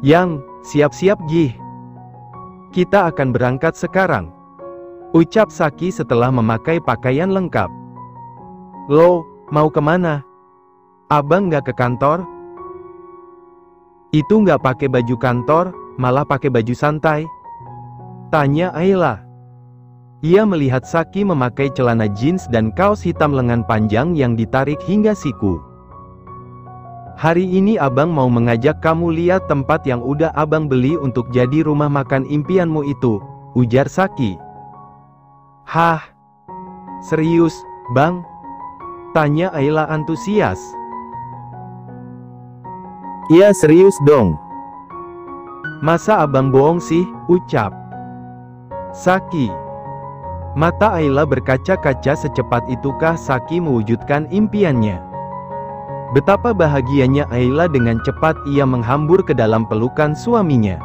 Yang, siap-siap Gih. Kita akan berangkat sekarang, ucap Saki setelah memakai pakaian lengkap. Lo, mau kemana? Abang nggak ke kantor? Itu nggak pakai baju kantor, malah pakai baju santai, tanya Ayla. Ia melihat Saki memakai celana jeans dan kaos hitam lengan panjang yang ditarik hingga siku. Hari ini abang mau mengajak kamu lihat tempat yang udah abang beli untuk jadi rumah makan impianmu itu, ujar Saki. Hah? Serius, bang? Tanya Ayla antusias. Iya serius dong. Masa abang bohong sih, ucap Saki. Mata Ayla berkaca-kaca, secepat itukah Saki mewujudkan impiannya. Betapa bahagianya Ayla, dengan cepat ia menghambur ke dalam pelukan suaminya.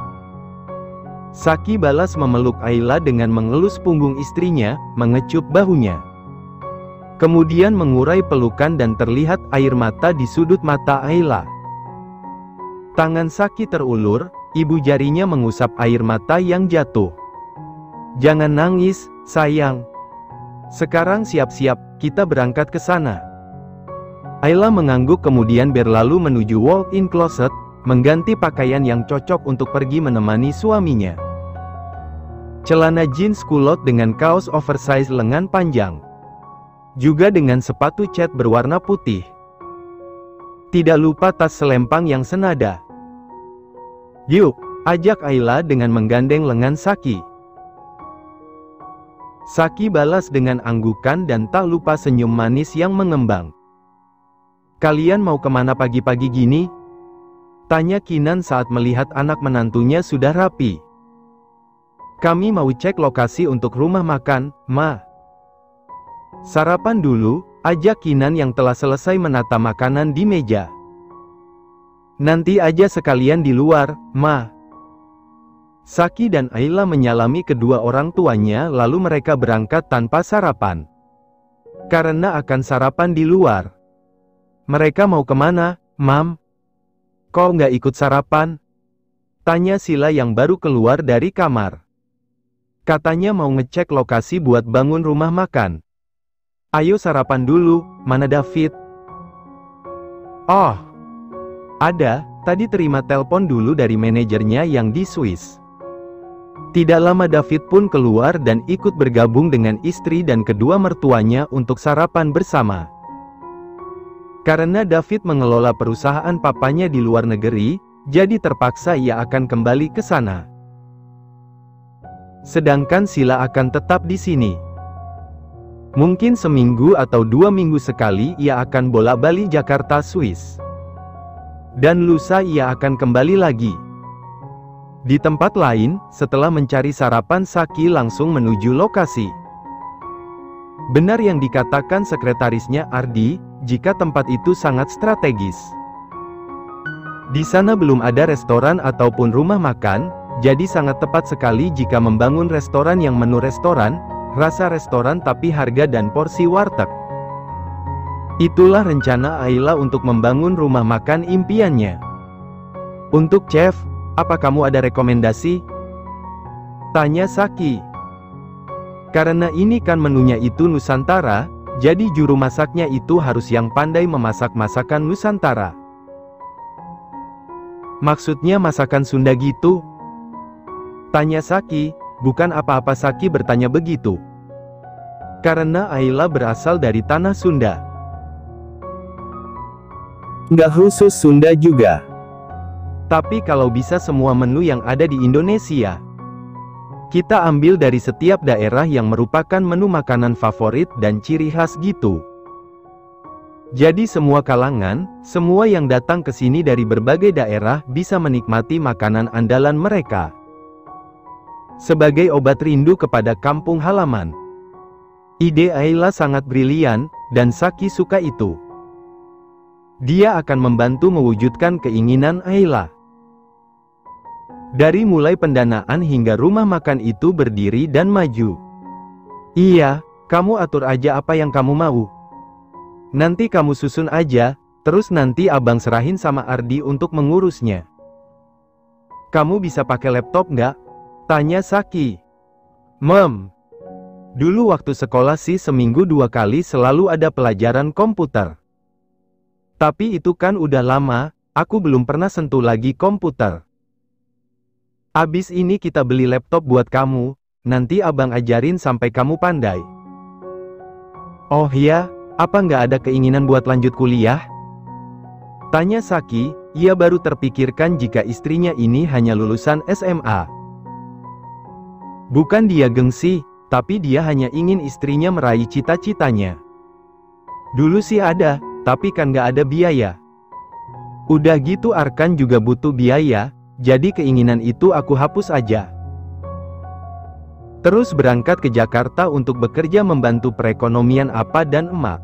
Saki balas memeluk Ayla dengan mengelus punggung istrinya, mengecup bahunya. Kemudian mengurai pelukan dan terlihat air mata di sudut mata Ayla. Tangan Saki terulur, ibu jarinya mengusap air mata yang jatuh. Jangan nangis, sayang. Sekarang siap-siap, kita berangkat ke sana. Ayla mengangguk kemudian berlalu menuju walk-in closet, mengganti pakaian yang cocok untuk pergi menemani suaminya. Celana jeans kulot dengan kaos oversize lengan panjang. Juga dengan sepatu cat berwarna putih. Tidak lupa tas selempang yang senada. Yuk, ajak Ayla dengan menggandeng lengan Saki. Saki balas dengan anggukan dan tak lupa senyum manis yang mengembang. Kalian mau kemana pagi-pagi gini? Tanya Kinan saat melihat anak menantunya sudah rapi. Kami mau cek lokasi untuk rumah makan, Ma. Sarapan dulu, ajak Kinan yang telah selesai menata makanan di meja. Nanti aja sekalian di luar, Ma. Saki dan Ayla menyalami kedua orang tuanya lalu mereka berangkat tanpa sarapan. Karena akan sarapan di luar. Mereka mau kemana, Mam? Kok nggak ikut sarapan? Tanya Sila yang baru keluar dari kamar. Katanya mau ngecek lokasi buat bangun rumah makan. Ayo sarapan dulu, mana David? Oh, ada, tadi terima telepon dulu dari manajernya yang di Swiss. Tidak lama David pun keluar dan ikut bergabung dengan istri dan kedua mertuanya untuk sarapan bersama. Karena David mengelola perusahaan papanya di luar negeri, jadi terpaksa ia akan kembali ke sana. Sedangkan Sila akan tetap di sini. Mungkin seminggu atau 2 minggu sekali ia akan bolak-balik Jakarta Swiss. Dan lusa ia akan kembali lagi. Di tempat lain, setelah mencari sarapan Saki langsung menuju lokasi. Benar yang dikatakan sekretarisnya Ardi, jika tempat itu sangat strategis. Di sana belum ada restoran ataupun rumah makan, jadi sangat tepat sekali jika membangun restoran yang menu restoran, rasa restoran tapi harga dan porsi warteg. Itulah rencana Ayla untuk membangun rumah makan impiannya. Untuk chef, apa kamu ada rekomendasi? Tanya Saki. Karena ini kan menunya itu Nusantara, jadi juru masaknya itu harus yang pandai memasak masakan Nusantara. Maksudnya masakan Sunda gitu? Tanya Saki, bukan apa-apa Saki bertanya begitu. Karena Ayla berasal dari tanah Sunda. Nggak khusus Sunda juga. Tapi kalau bisa semua menu yang ada di Indonesia. Kita ambil dari setiap daerah yang merupakan menu makanan favorit dan ciri khas gitu. Jadi semua kalangan, semua yang datang ke sini dari berbagai daerah bisa menikmati makanan andalan mereka. Sebagai obat rindu kepada kampung halaman. Ide Ayla sangat brilian, dan Saki suka itu. Dia akan membantu mewujudkan keinginan Ayla. Dari mulai pendanaan hingga rumah makan itu berdiri dan maju. Iya, kamu atur aja apa yang kamu mau. Nanti kamu susun aja, terus nanti abang serahin sama Ardi untuk mengurusnya. Kamu bisa pakai laptop nggak? Tanya Saki. Dulu waktu sekolah sih seminggu 2 kali selalu ada pelajaran komputer. Tapi itu kan udah lama, aku belum pernah sentuh lagi komputer. Abis ini kita beli laptop buat kamu, nanti abang ajarin sampai kamu pandai. Oh ya, apa nggak ada keinginan buat lanjut kuliah? Tanya Saki, ia baru terpikirkan jika istrinya ini hanya lulusan SMA. Bukan dia gengsi, tapi dia hanya ingin istrinya meraih cita-citanya. Dulu sih ada, tapi kan nggak ada biaya. Udah gitu Arkan juga butuh biaya, jadi keinginan itu aku hapus aja. Terus berangkat ke Jakarta untuk bekerja membantu perekonomian apa dan emak.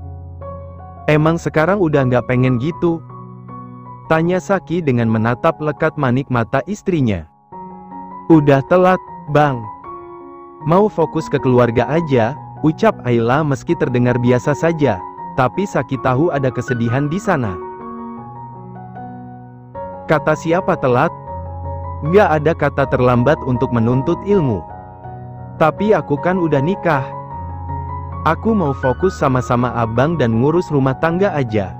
Emang sekarang udah nggak pengen gitu? Tanya Saki dengan menatap lekat manik mata istrinya. Udah telat, Bang. Mau fokus ke keluarga aja, ucap Ayla meski terdengar biasa saja, tapi Saki tahu ada kesedihan di sana. Kata siapa telat? Nggak ada kata terlambat untuk menuntut ilmu. Tapi aku kan udah nikah. Aku mau fokus sama-sama abang dan ngurus rumah tangga aja.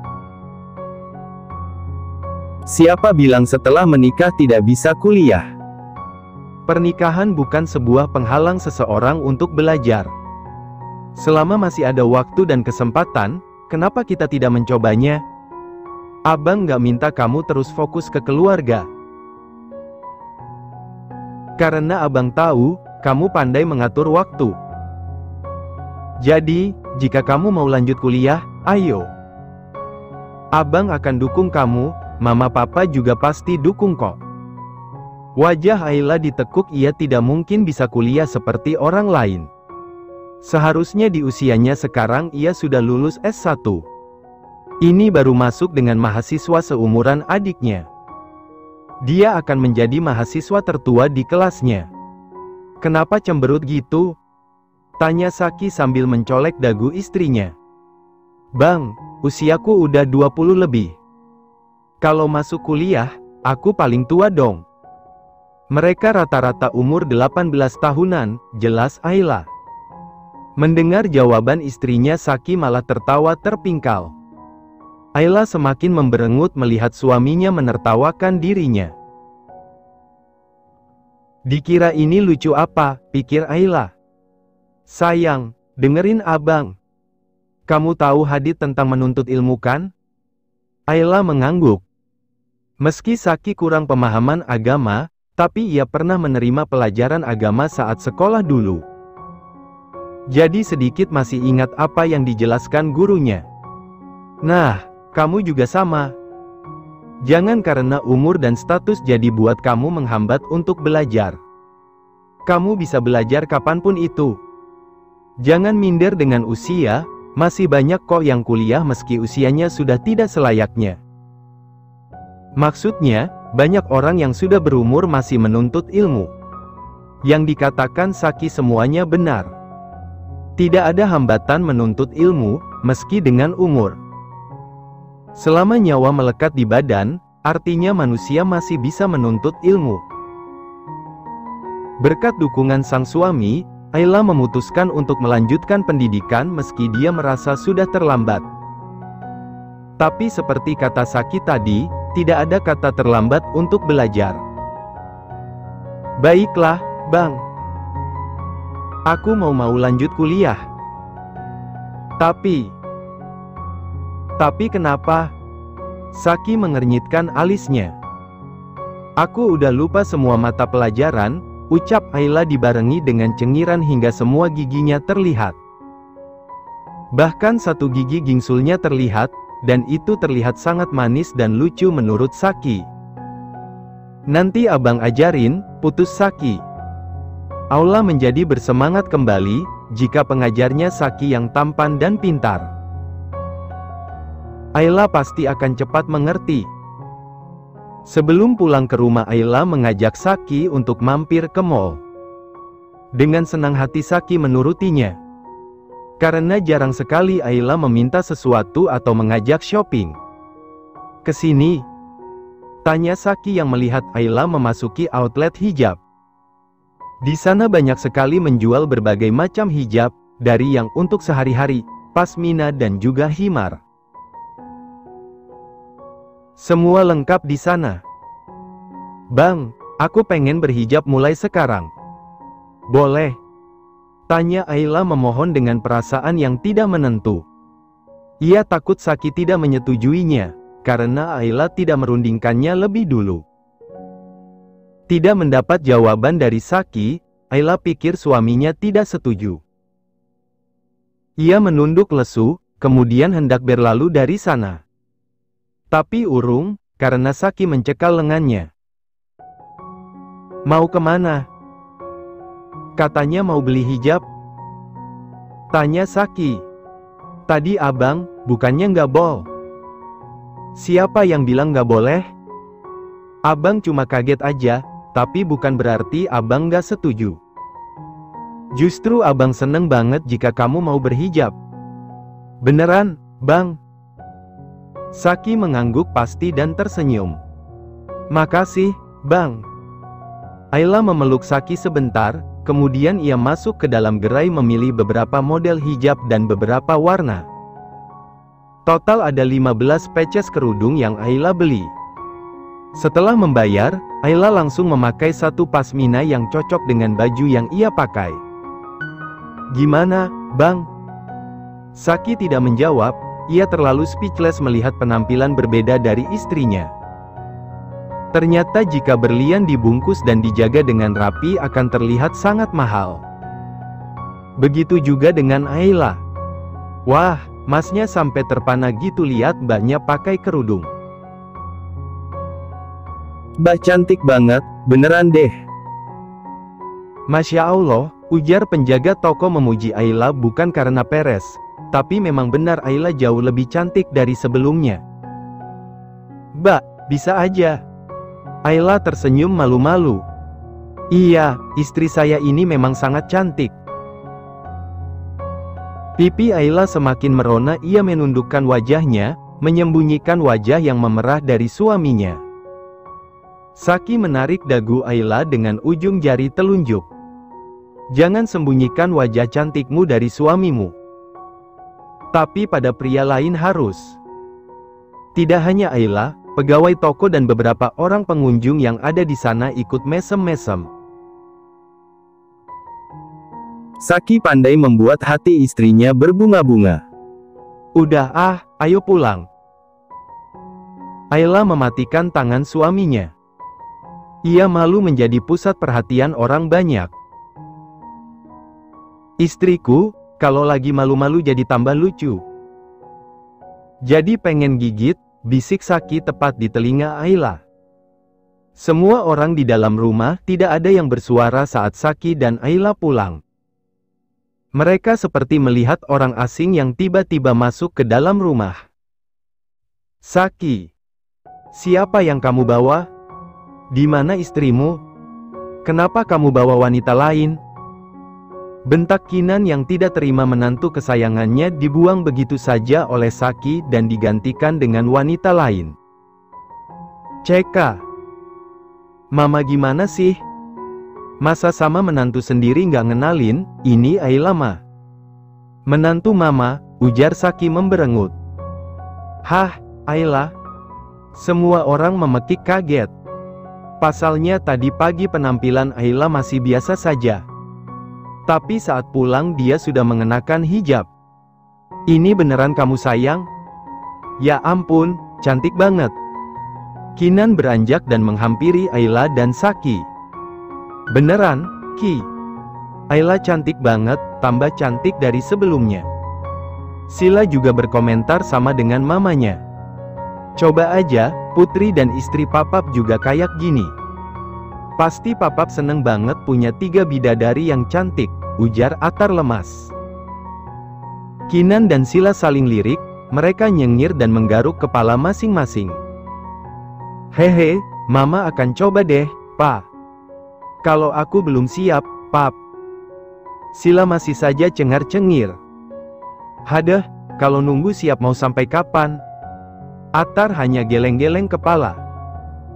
Siapa bilang setelah menikah tidak bisa kuliah? Pernikahan bukan sebuah penghalang seseorang untuk belajar. Selama masih ada waktu dan kesempatan, kenapa kita tidak mencobanya? Abang nggak minta kamu terus fokus ke keluarga. Karena abang tahu, kamu pandai mengatur waktu. Jadi, jika kamu mau lanjut kuliah, ayo. Abang akan dukung kamu, mama papa juga pasti dukung kok. Wajah Ayla ditekuk, ia tidak mungkin bisa kuliah seperti orang lain. Seharusnya di usianya sekarang ia sudah lulus S1. Ini baru masuk dengan mahasiswa seumuran adiknya. Dia akan menjadi mahasiswa tertua di kelasnya. Kenapa cemberut gitu? Tanya Saki sambil mencolek dagu istrinya. Bang, usiaku udah 20 lebih. Kalau masuk kuliah, aku paling tua dong. Mereka rata-rata umur 18 tahunan, jelas Ayla. Mendengar jawaban istrinya, Saki malah tertawa terpingkal. Ayla semakin memberengut melihat suaminya menertawakan dirinya. Dikira ini lucu apa, pikir Ayla. Sayang, dengerin abang. Kamu tahu hadits tentang menuntut ilmu kan? Ayla mengangguk. Meski Saki kurang pemahaman agama, tapi ia pernah menerima pelajaran agama saat sekolah dulu. Jadi sedikit masih ingat apa yang dijelaskan gurunya. Nah, kamu juga sama. Jangan karena umur dan status jadi buat kamu menghambat untuk belajar. Kamu bisa belajar kapanpun itu. Jangan minder dengan usia, masih banyak kok yang kuliah meski usianya sudah tidak selayaknya. Maksudnya, banyak orang yang sudah berumur masih menuntut ilmu. Yang dikatakan Saki semuanya benar. Tidak ada hambatan menuntut ilmu, meski dengan umur. Selama nyawa melekat di badan, artinya manusia masih bisa menuntut ilmu. Berkat dukungan sang suami, Ayla memutuskan untuk melanjutkan pendidikan meski dia merasa sudah terlambat. Tapi seperti kata Saki tadi, tidak ada kata terlambat untuk belajar. Baiklah, Bang. Aku mau lanjut kuliah. Tapi kenapa? Saki mengernyitkan alisnya. Aku udah lupa semua mata pelajaran, ucap Ayla dibarengi dengan cengiran hingga semua giginya terlihat. Bahkan satu gigi gingsulnya terlihat, dan itu terlihat sangat manis dan lucu menurut Saki. Nanti abang ajarin, putus Saki. Aula menjadi bersemangat kembali, jika pengajarnya Saki yang tampan dan pintar. Ayla pasti akan cepat mengerti. Sebelum pulang ke rumah, Ayla mengajak Saki untuk mampir ke mall. Dengan senang hati Saki menurutinya. Karena jarang sekali Ayla meminta sesuatu atau mengajak shopping. Kesini. Tanya Saki yang melihat Ayla memasuki outlet hijab. Di sana banyak sekali menjual berbagai macam hijab, dari yang untuk sehari-hari, pasmina dan juga himar. Semua lengkap di sana. Bang, aku pengen berhijab mulai sekarang. Boleh? Tanya Ayla memohon dengan perasaan yang tidak menentu. Ia takut Saki tidak menyetujuinya, karena Ayla tidak merundingkannya lebih dulu. Tidak mendapat jawaban dari Saki, Ayla pikir suaminya tidak setuju. Ia menunduk lesu, kemudian hendak berlalu dari sana. Tapi urung, karena Saki mencekal lengannya. Mau kemana? Katanya mau beli hijab. Tanya Saki. Tadi abang, bukannya nggak boleh. Siapa yang bilang nggak boleh? Abang cuma kaget aja, tapi bukan berarti abang nggak setuju. Justru abang seneng banget jika kamu mau berhijab. Beneran, bang? Saki mengangguk pasti dan tersenyum. Makasih, bang. Ayla memeluk Saki sebentar, kemudian ia masuk ke dalam gerai memilih beberapa model hijab dan beberapa warna. Total ada 15 patches kerudung yang Ayla beli. Setelah membayar, Ayla langsung memakai satu pasmina yang cocok dengan baju yang ia pakai. Gimana, bang? Saki tidak menjawab, ia terlalu speechless melihat penampilan berbeda dari istrinya. Ternyata jika berlian dibungkus dan dijaga dengan rapi akan terlihat sangat mahal. Begitu juga dengan Ayla. Wah, masnya sampai terpana gitu lihat mbaknya pakai kerudung. Mbak cantik banget, beneran deh. Masya Allah, ujar penjaga toko memuji Ayla bukan karena peres, tapi memang benar Ayla jauh lebih cantik dari sebelumnya. Mbak, bisa aja. Ayla tersenyum malu-malu. Iya, istri saya ini memang sangat cantik. Pipi Ayla semakin merona, ia menundukkan wajahnya, menyembunyikan wajah yang memerah dari suaminya. Saki menarik dagu Ayla dengan ujung jari telunjuk. Jangan sembunyikan wajah cantikmu dari suamimu. Tapi pada pria lain harus. Tidak hanya Ayla, pegawai toko dan beberapa orang pengunjung yang ada di sana ikut mesem-mesem. Saki pandai membuat hati istrinya berbunga-bunga. Udah ayo pulang. Ayla mematikan tangan suaminya. Ia malu menjadi pusat perhatian orang banyak. Istriku, kalau lagi malu-malu jadi tambah lucu. Jadi pengen gigit, bisik Saki tepat di telinga Ayla. Semua orang di dalam rumah tidak ada yang bersuara saat Saki dan Ayla pulang. Mereka seperti melihat orang asing yang tiba-tiba masuk ke dalam rumah. Saki, siapa yang kamu bawa? Di mana istrimu? Kenapa kamu bawa wanita lain? Bentak Kinan yang tidak terima menantu kesayangannya dibuang begitu saja oleh Saki dan digantikan dengan wanita lain. Ceka. Mama gimana sih? Masa sama menantu sendiri nggak ngenalin, ini Ayla mah. Menantu mama, ujar Saki memberengut. Hah, Ayla? Semua orang memekik kaget. Pasalnya tadi pagi penampilan Ayla masih biasa saja. Tapi saat pulang dia sudah mengenakan hijab. Ini beneran kamu sayang? Ya ampun, cantik banget. Kinan beranjak dan menghampiri Ayla dan Saki. Beneran, Ki? Ayla cantik banget, tambah cantik dari sebelumnya. Sila juga berkomentar sama dengan mamanya. Coba aja, putri dan istri Papap juga kayak gini. Pasti Papap seneng banget punya 3 bidadari yang cantik, ujar Atar lemas. Kinan dan Sila saling lirik, mereka nyengir dan menggaruk kepala masing-masing. Hehe, mama akan coba deh, Pa. Kalau aku belum siap, Pap. Sila masih saja cengar-cengir. Hadah, kalau nunggu siap mau sampai kapan? Atar hanya geleng-geleng kepala.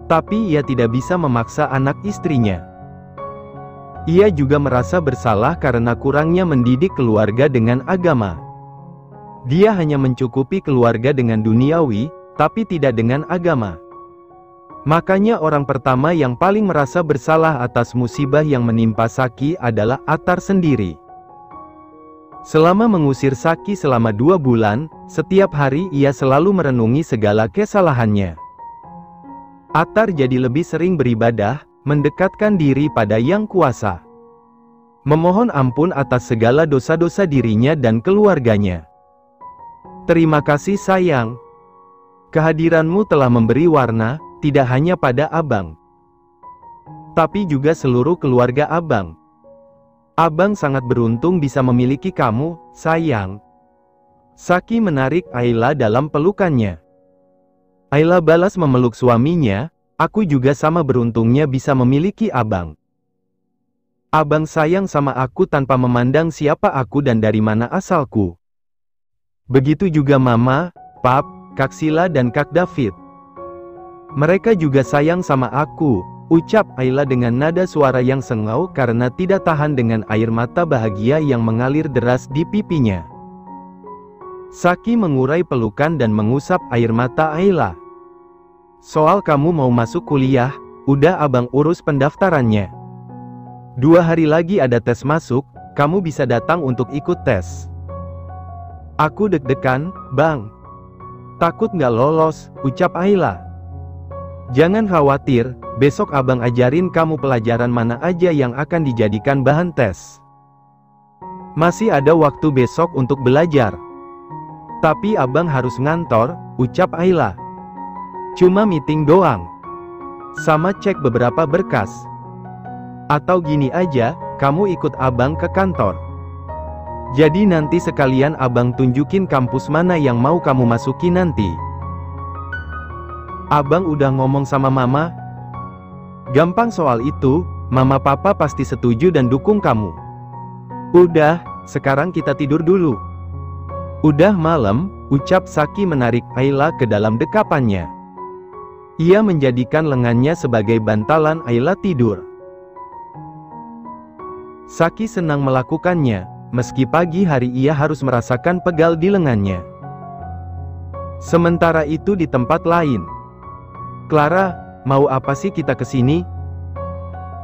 Tapi ia tidak bisa memaksa anak istrinya. Ia juga merasa bersalah karena kurangnya mendidik keluarga dengan agama. Dia hanya mencukupi keluarga dengan duniawi, tapi tidak dengan agama. Makanya orang pertama yang paling merasa bersalah atas musibah yang menimpa Saki adalah Atar sendiri. Selama mengusir Saki selama 2 bulan, setiap hari ia selalu merenungi segala kesalahannya. Atar jadi lebih sering beribadah, mendekatkan diri pada Yang Kuasa. Memohon ampun atas segala dosa-dosa dirinya dan keluarganya. Terima kasih sayang. Kehadiranmu telah memberi warna, tidak hanya pada abang, tapi juga seluruh keluarga abang. Abang sangat beruntung bisa memiliki kamu, sayang. Saki menarik Ayla dalam pelukannya. Ayla balas memeluk suaminya, aku juga sama beruntungnya bisa memiliki abang. Abang sayang sama aku tanpa memandang siapa aku dan dari mana asalku. Begitu juga Mama, Pap, Kak Sila dan Kak David. Mereka juga sayang sama aku, ucap Ayla dengan nada suara yang sengau karena tidak tahan dengan air mata bahagia yang mengalir deras di pipinya. Saki mengurai pelukan dan mengusap air mata Ayla. Soal kamu mau masuk kuliah, udah abang urus pendaftarannya. 2 hari lagi ada tes masuk, kamu bisa datang untuk ikut tes. Aku deg-degan, bang. Takut nggak lolos, ucap Ayla. Jangan khawatir, besok abang ajarin kamu pelajaran mana aja yang akan dijadikan bahan tes. Masih ada waktu besok untuk belajar. Tapi abang harus ngantor, ucap Ayla. Cuma meeting doang. Sama cek beberapa berkas. Atau gini aja, kamu ikut abang ke kantor. Jadi nanti sekalian abang tunjukin kampus mana yang mau kamu masuki nanti. Abang udah ngomong sama mama? Gampang soal itu, mama papa pasti setuju dan dukung kamu. Udah, sekarang kita tidur dulu. Udah malam, ucap Saki menarik Ayla ke dalam dekapannya. Ia menjadikan lengannya sebagai bantalan Ayla tidur. Saki senang melakukannya, meski pagi hari ia harus merasakan pegal di lengannya. Sementara itu di tempat lain. Clara, mau apa sih kita kesini?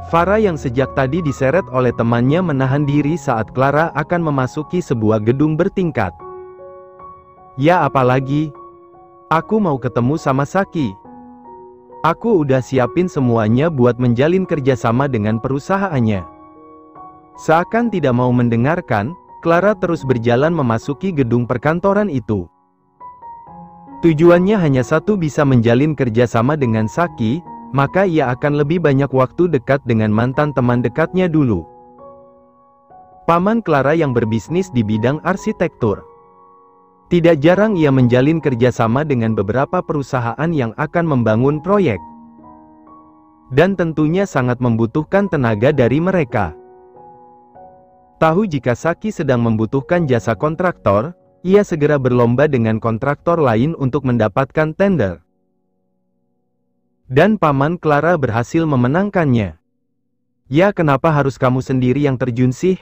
Farah yang sejak tadi diseret oleh temannya menahan diri saat Clara akan memasuki sebuah gedung bertingkat. Ya apalagi? Aku mau ketemu sama Saki. Aku udah siapin semuanya buat menjalin kerjasama dengan perusahaannya. Seakan tidak mau mendengarkan, Clara terus berjalan memasuki gedung perkantoran itu. Tujuannya hanya satu, bisa menjalin kerjasama dengan Saki, maka ia akan lebih banyak waktu dekat dengan mantan teman dekatnya dulu. Paman Clara yang berbisnis di bidang arsitektur. Tidak jarang ia menjalin kerjasama dengan beberapa perusahaan yang akan membangun proyek. Dan tentunya sangat membutuhkan tenaga dari mereka. Tahu jika Saki sedang membutuhkan jasa kontraktor, ia segera berlomba dengan kontraktor lain untuk mendapatkan tender. Dan paman Clara berhasil memenangkannya. Ya kenapa harus kamu sendiri yang terjun sih?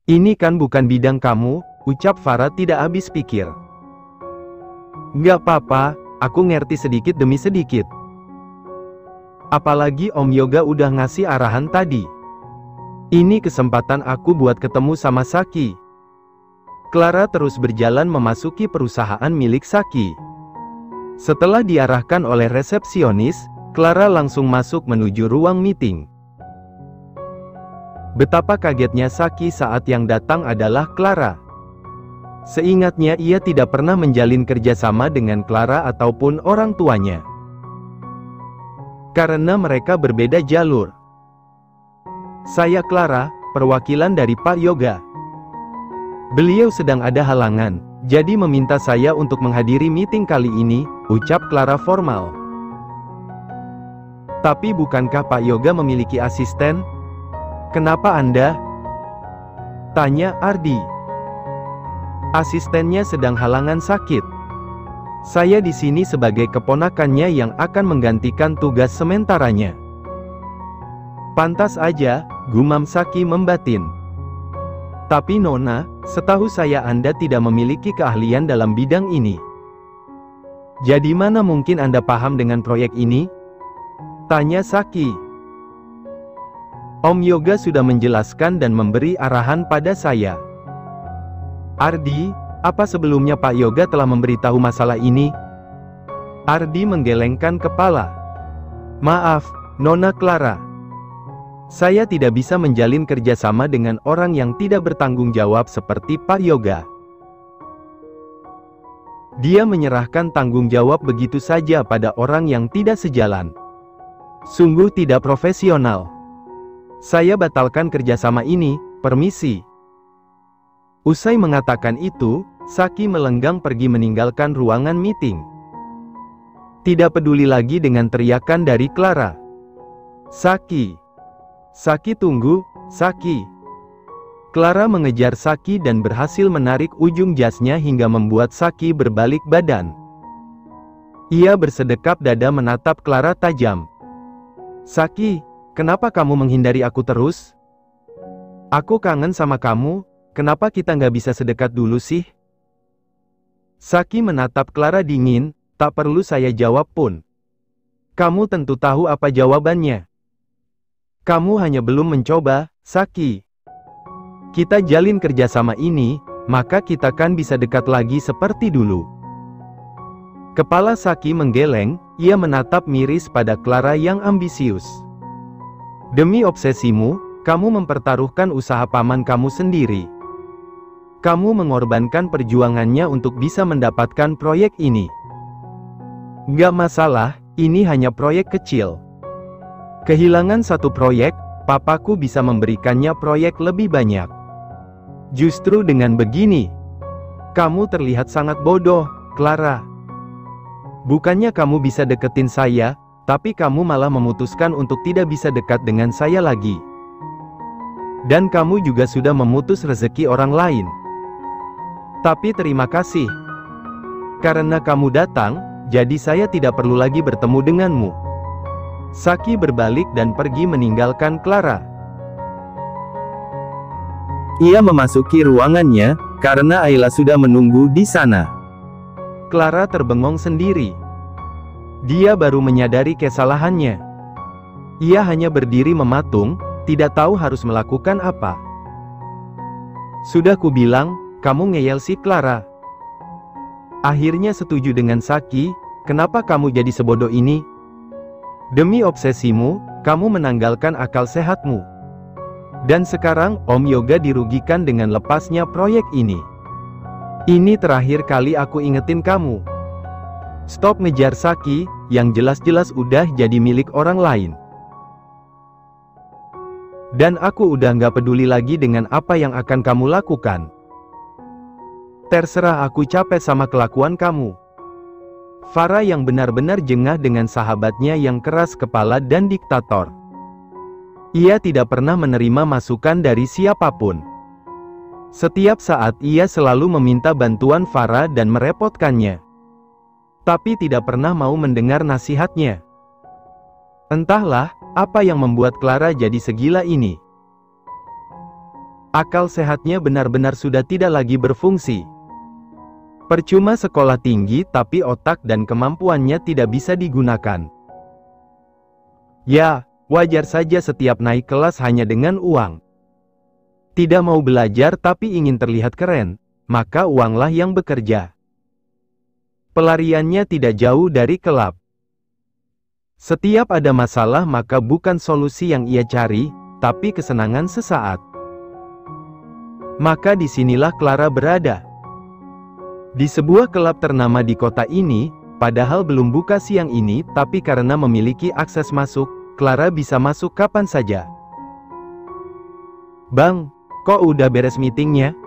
Ini kan bukan bidang kamu, ucap Farah tidak habis pikir. Nggak apa-apa, aku ngerti sedikit demi sedikit. Apalagi Om Yoga udah ngasih arahan tadi. Ini kesempatan aku buat ketemu sama Saki. Clara terus berjalan memasuki perusahaan milik Saki. Setelah diarahkan oleh resepsionis, Clara langsung masuk menuju ruang meeting. Betapa kagetnya Saki saat yang datang adalah Clara. Seingatnya ia tidak pernah menjalin kerjasama dengan Clara ataupun orang tuanya. Karena mereka berbeda jalur. Saya Clara, perwakilan dari Pak Yoga. Beliau sedang ada halangan, jadi meminta saya untuk menghadiri meeting kali ini, ucap Clara formal. Tapi bukankah Pak Yoga memiliki asisten? Kenapa Anda? Tanya Ardi. Asistennya sedang halangan sakit. Saya di sini sebagai keponakannya yang akan menggantikan tugas sementaranya. Pantas aja, gumam Saki membatin. Tapi Nona, setahu saya Anda tidak memiliki keahlian dalam bidang ini. Jadi mana mungkin Anda paham dengan proyek ini? Tanya Saki. Om Yoga sudah menjelaskan dan memberi arahan pada saya. Ardi, apa sebelumnya Pak Yoga telah memberitahu masalah ini? Ardi menggelengkan kepala. Maaf, Nona Clara. Saya tidak bisa menjalin kerjasama dengan orang yang tidak bertanggung jawab seperti Pak Yoga. Dia menyerahkan tanggung jawab begitu saja pada orang yang tidak sejalan. Sungguh tidak profesional. Saya batalkan kerjasama ini, permisi. Usai mengatakan itu, Saki melenggang pergi meninggalkan ruangan meeting. Tidak peduli lagi dengan teriakan dari Clara. Saki. Saki tunggu, Saki. Clara mengejar Saki dan berhasil menarik ujung jasnya hingga membuat Saki berbalik badan. Ia bersedekap dada menatap Clara tajam. Saki, kenapa kamu menghindari aku terus? Aku kangen sama kamu, kenapa kita nggak bisa sedekat dulu sih? Saki menatap Clara dingin, tak perlu saya jawab pun. Kamu tentu tahu apa jawabannya. Kamu hanya belum mencoba, Saki. Kita jalin kerjasama ini, maka kita kan bisa dekat lagi seperti dulu. Kepala Saki menggeleng, ia menatap miris pada Clara yang ambisius. Demi obsesimu, kamu mempertaruhkan usaha paman kamu sendiri. Kamu mengorbankan perjuangannya untuk bisa mendapatkan proyek ini. Gak masalah, ini hanya proyek kecil. Kehilangan satu proyek, papaku bisa memberikannya proyek lebih banyak. Justru dengan begini, kamu terlihat sangat bodoh, Clara. Bukannya kamu bisa deketin saya, tapi kamu malah memutuskan untuk tidak bisa dekat dengan saya lagi. Dan kamu juga sudah memutus rezeki orang lain. Tapi terima kasih. Karena kamu datang, jadi saya tidak perlu lagi bertemu denganmu. Saki berbalik dan pergi meninggalkan Clara. Ia memasuki ruangannya, karena Ayla sudah menunggu di sana. Clara terbengong sendiri. Dia baru menyadari kesalahannya. Ia hanya berdiri mematung, tidak tahu harus melakukan apa. Sudah kubilang, kamu ngeyel si Clara. Akhirnya setuju dengan Saki, kenapa kamu jadi sebodoh ini? Demi obsesimu, kamu menanggalkan akal sehatmu. Dan sekarang, Om Yoga dirugikan dengan lepasnya proyek ini. Ini terakhir kali aku ingetin kamu. Stop ngejar Saki, yang jelas-jelas udah jadi milik orang lain. Dan aku udah nggak peduli lagi dengan apa yang akan kamu lakukan. Terserah, aku capek sama kelakuan kamu. Farah yang benar-benar jengah dengan sahabatnya yang keras kepala dan diktator. Ia tidak pernah menerima masukan dari siapapun. Setiap saat ia selalu meminta bantuan Farah dan merepotkannya. Tapi tidak pernah mau mendengar nasihatnya. Entahlah, apa yang membuat Clara jadi segila ini. Akal sehatnya benar-benar sudah tidak lagi berfungsi. Percuma sekolah tinggi tapi otak dan kemampuannya tidak bisa digunakan. Ya, wajar saja setiap naik kelas hanya dengan uang. Tidak mau belajar tapi ingin terlihat keren, maka uanglah yang bekerja. Pelariannya tidak jauh dari kelab. Setiap ada masalah maka bukan solusi yang ia cari, tapi kesenangan sesaat. Maka disinilah Clara berada. Di sebuah kelab ternama di kota ini, padahal belum buka siang ini, tapi karena memiliki akses masuk, Clara bisa masuk kapan saja. Bang, kok udah beres meetingnya?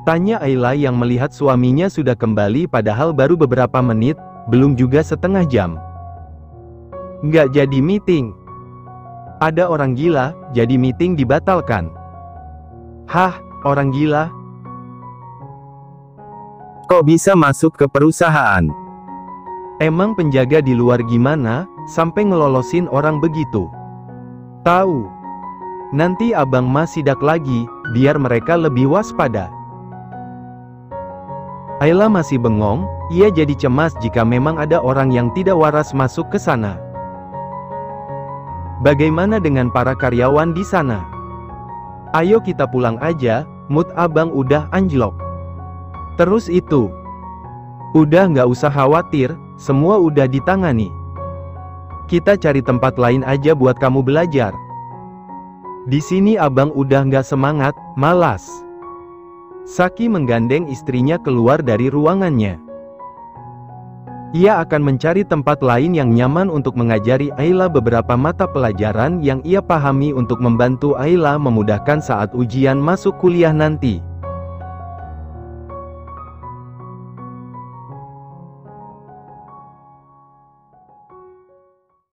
Tanya Ayla yang melihat suaminya sudah kembali padahal baru beberapa menit, belum juga setengah jam. Nggak jadi meeting. Ada orang gila, jadi meeting dibatalkan. Hah, orang gila? Kok bisa masuk ke perusahaan? Emang penjaga di luar gimana, sampai ngelolosin orang begitu? Tahu. Nanti abang mas sidak lagi, biar mereka lebih waspada. Ayla masih bengong, ia jadi cemas jika memang ada orang yang tidak waras masuk ke sana. Bagaimana dengan para karyawan di sana? Ayo kita pulang aja, mood abang udah anjlok. Terus itu. Udah nggak usah khawatir, semua udah ditangani. Kita cari tempat lain aja buat kamu belajar. Di sini abang udah nggak semangat, malas. Saki menggandeng istrinya keluar dari ruangannya. Ia akan mencari tempat lain yang nyaman untuk mengajari Ayla beberapa mata pelajaran yang ia pahami untuk membantu Ayla memudahkan saat ujian masuk kuliah nanti.